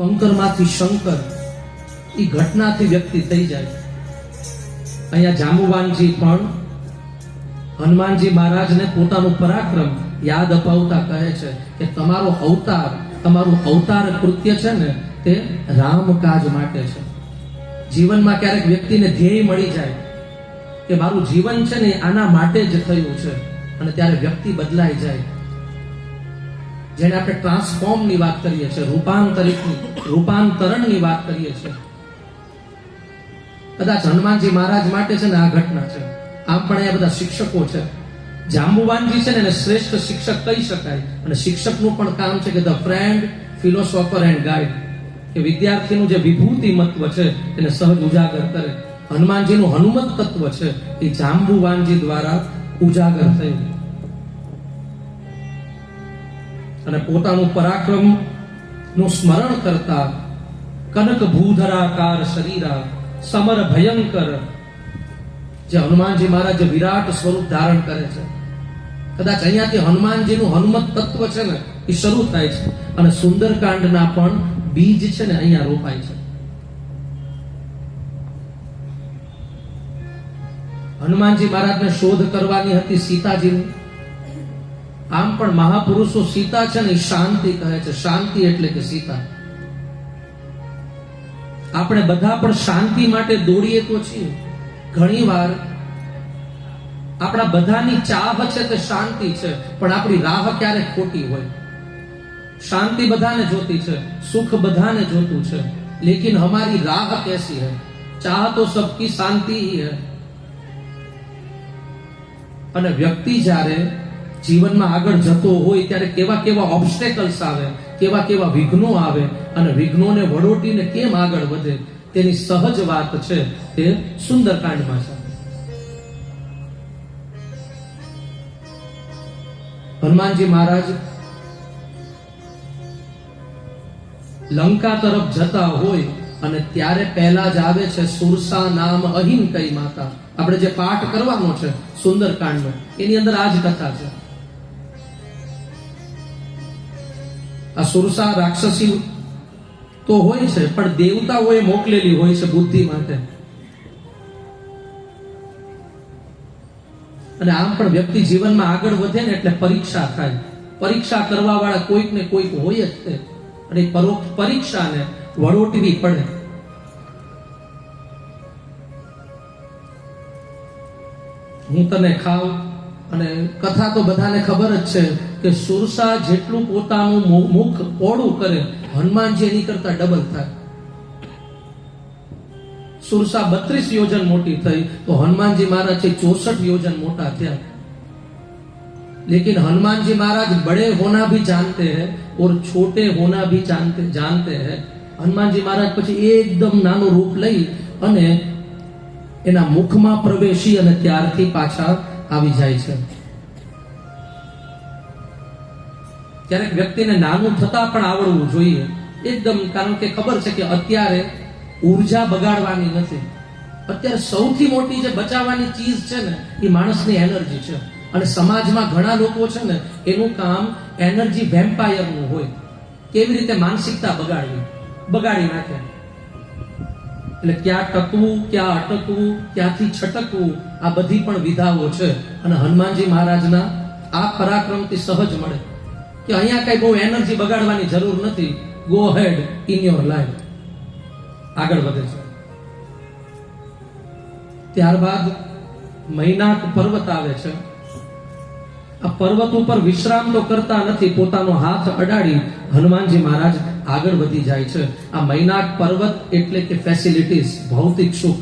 કંકરમાંથી શંકર એ ઘટનાથી વ્યક્તિ થઈ જાય. અહીંયા જાંબુવાનજી પણ હનુમાનજી મહારાજને પોતાનું પરાક્રમ યાદ અપાવતા કહે છે કે તમારું અવતાર કૃત્ય છે ને તે રામકાજ માટે છે. જીવનમાં ક્યારેક વ્યક્તિને ધ્યેય મળી જાય કે મારું જીવન છે ને આના માટે જ થયું છે, અને ત્યારે વ્યક્તિ બદલાઈ જાય. જેને આપણે ટ્રાન્સફોર્મની વાત કરીએ છીએ, રૂપાંતરણની વાત કરીએ છીએ. કદાચ હનુમાનજી મહારાજ માટે છે ને આ ઘટના છે. આમ પણ અહીંયા બધા શિક્ષકો છે. જાંબુવાનજી છે ને એને શ્રેષ્ઠ શિક્ષક કહી શકાય, અને શિક્ષકનું પણ કામ છે કે the friend, philosopher and guide, કે વિદ્યાર્થીનું જે વિભૂતિ મત્વ છે એને સહજ ઉજાગર કરે. હનુમાનજીનું હનુમત તત્વ છે એ જાંબુવાનજી દ્વારા ઉજાગર થયું. અને પોતાનું પરાક્રમ નું સ્મરણ કરતા કનક ભૂધરાકાર શરીરા સમર ભયંકર, જે હનુમાનજી મહારાજ જે વિરાટ સ્વરૂપ ધારણ કરે છે, કદાચ અહીંયાથી હનુમાનજીનું હનુમત તત્વ છે ને એ શરૂ થાય છે. અને સુંદરકાંડના પણ બીજ છે ને અહીંયા રોપાય છે. હનુમાનજી મહારાજને શોધ કરવાની હતી સીતાજીની. આમ પણ મહાપુરુષો સીતા છે ને એ શાંતિ કહે છે. શાંતિ એટલે કે સીતા. આપણે બધા પણ શાંતિ માટે દોડીએ તો છીએ. ઘણી વાર આપણા બધાની ચાહ છે તે શાંતિ છે, પણ આપણી રાહ ક્યારેક ખોટી હોય. શાંતિ બધાને જોતી છે, સુખ બધાને જોતું છે, લેकिन हमारी राह कैसी है? चाह तो सबकी शांति ही है. અને વ્યક્તિ જ્યારે જીવનમાં આગળ જતો હોય ત્યારે કેવા કેવા ઓબ્સ્ટેકલ્સ આવે, કેવા કેવા વિઘ્નો આવે, અને વિઘ્નોને વડોટીને કેમ આગળ વધે તેની સહજ વાત છે તે સુંદરકાંડમાં છે. હનુમાનજી મહારાજ લંકા તરફ જતા હોય અને ત્યારે પહેલા જ આવે છે સુરસા નામ અહિન કઈ માતા. આપણે જે પાઠ કરવાનો છે સુંદરકાંડનો, એની અંદર આ જ કથા છે. આ સુરસા રાક્ષસી તો હોય છે, પણ દેવતાઓએ મોકલેલી હોય છે બુદ્ધિ માટે. અને આમ પણ વ્યક્તિ જીવનમાં આગળ વધે ને એટલે પરીક્ષા થાય. પરીક્ષા કરવા વાળા કોઈક ને કોઈક હોય જ તે, અને પરીક્ષાને વડોટવી પડે. હું તને ખાવ, અને કથા તો બધાને ખબર જ છે કે સુરસા જેટલું પોતાનું મુખ પોળું કરે, હનુમાનજી એની કરતા ડબલ થાય. સુરસા 32 યોજન મોટી થઈ તો હનુમાનજી મહારાજ 64 યોજન મોટા થયા. लेकिन हनुमान जी महाराज बड़े होना भी जानते हैं और छोटे होना भी जानते हैं. हनुमान जी महाराज પછી એકદમ નાનું રૂપ લઈ અને એના મુખમાં પ્રવેશી અને ત્યારથી પાછા આવી જાય છે. ક્યારેક વ્યક્તિને નાનું થતા પણ આવડવું જોઈએ એકદમ, કારણ કે ખબર છે કે અત્યારે ઉર્જા બગાડવાની નથી. અત્યારે સૌથી મોટી જે બચાવવાની ચીજ છે ને એ માણસની એનર્જી છે. અને સમાજમાં ઘણા લોકો છે ને એનું કામ એનર્જી વેમ્પાયરનું હોય, કેવી રીતે માનસિકતા બગાડી નાખે. એટલે ક્યાં ટકવું, ક્યાં અટકવું, ક્યાંથી છટકવું, આ બધી પણ વિધાઓ છે. અને હનુમાનજી મહારાજના આ પરાક્રમથી સહજ મળે કે અહીંયા કઈ બહુ એનર્જી બગાડવાની જરૂર નથી. Go head in your life, આગળ વધે છે. ત્યારબાદ મૈનાક પર્વત આવે છે. આ પર્વત ઉપર વિશ્રામ તો કરતા નથી, પોતાનો હાથ અડાડી હનુમાનજી મહારાજ આગળ વધી જાય છે. આ મૈનાક પર્વત એટલે કે ફેસિલિટીઝ, ભૌતિક સુખ.